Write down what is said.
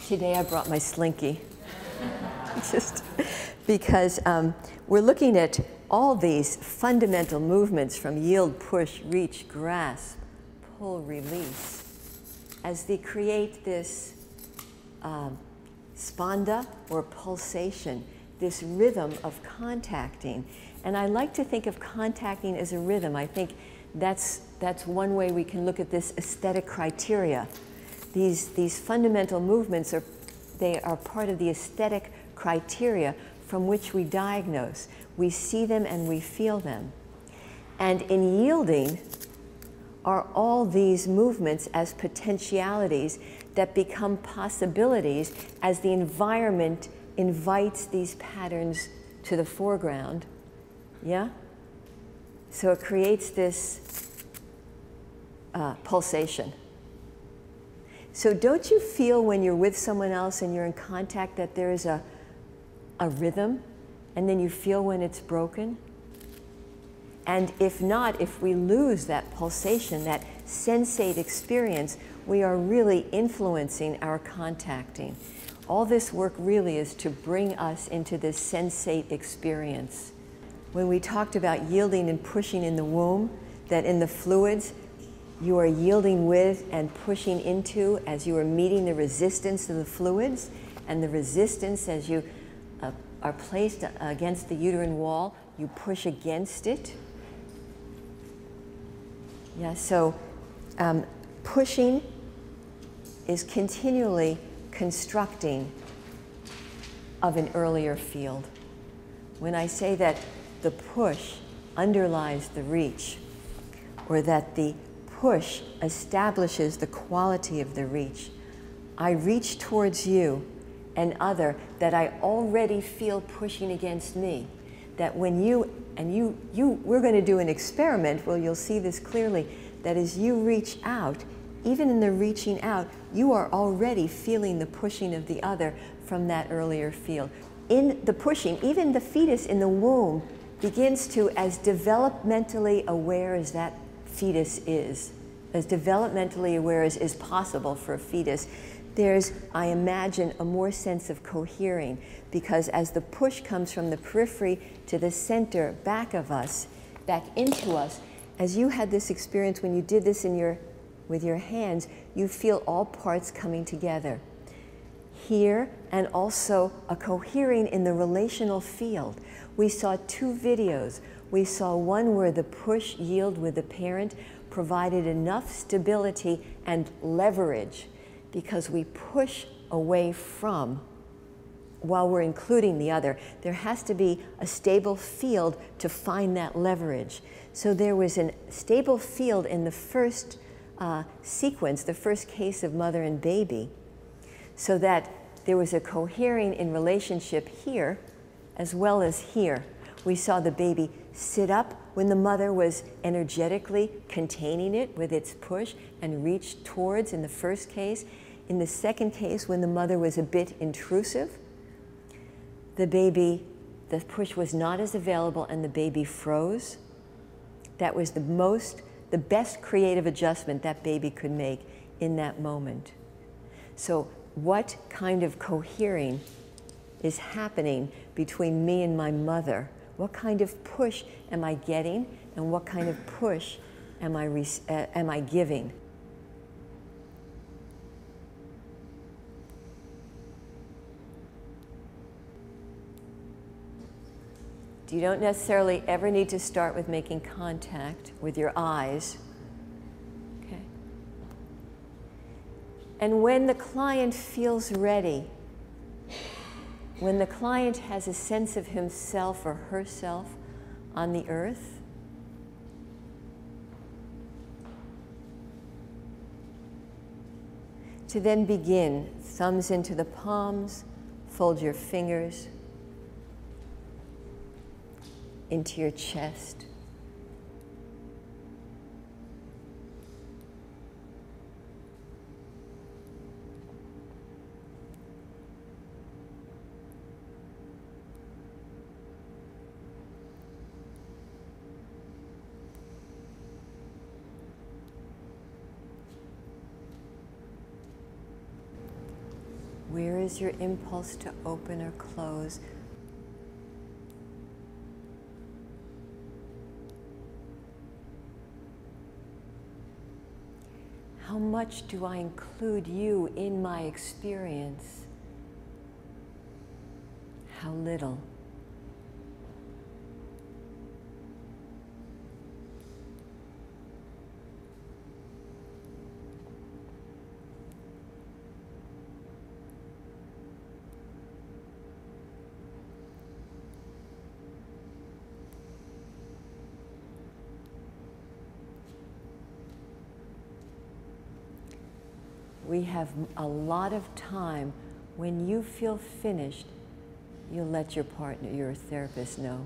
Today I brought my slinky, just because we're looking at all these fundamental movements from yield, push, reach, grasp, pull, release, as they create this spanda or pulsation, this rhythm of contacting. And I like to think of contacting as a rhythm. I think that's one way we can look at this aesthetic criteria. These fundamental movements are part of the aesthetic criteria from which we diagnose. We see them and we feel them. And in yielding are all these movements as potentialities that become possibilities as the environment invites these patterns to the foreground. Yeah? So it creates this pulsation. So don't you feel when you're with someone else and you're in contact that there is a rhythm, and then you feel when it's broken? And if not, if we lose that pulsation, that sensate experience, we are really influencing our contacting. All this work really is to bring us into this sensate experience. When we talked about yielding and pushing in the womb, that in the fluids, you are yielding with and pushing into as you are meeting the resistance of the fluids, and the resistance as you are placed against the uterine wall, you push against it. Yeah, so pushing is continually constructing of an earlier field. When I say that the push underlies the reach, or that the push establishes the quality of the reach, I reach towards you and other that I already feel pushing against me. That when we're going to do an experiment where you'll see this clearly, that as you reach out, even in the reaching out, you are already feeling the pushing of the other from that earlier field. In the pushing, even the fetus in the womb begins to, as developmentally aware as that fetus is, as developmentally aware as is possible for a fetus, there's, I imagine, a more sense of cohering, because as the push comes from the periphery to the center back of us, back into us, as you had this experience when you did this with your hands, you feel all parts coming together. Here, and also a cohering in the relational field. We saw two videos. We saw one where the push yield with the parent provided enough stability and leverage, because we push away from while we're including the other. There has to be a stable field to find that leverage. So there was a stable field in the first sequence, the first case of mother and baby, so that there was a cohering in relationship here as well as here. We saw the baby sit up when the mother was energetically containing it with its push and reached towards in the first case. In the second case, when the mother was a bit intrusive, the push was not as available and the baby froze. That was the best creative adjustment that baby could make in that moment. So what kind of cohering is happening between me and my mother? What kind of push am I getting, and what kind of push am I giving? You don't necessarily ever need to start with making contact with your eyes. Okay. And when the client feels ready, when the client has a sense of himself or herself on the earth, to then begin, thumbs into the palms, fold your fingers into your chest. is your impulse to open or close? How much do I include you in my experience? How little? We have a lot of time. When you feel finished, you'll let your partner, your therapist know.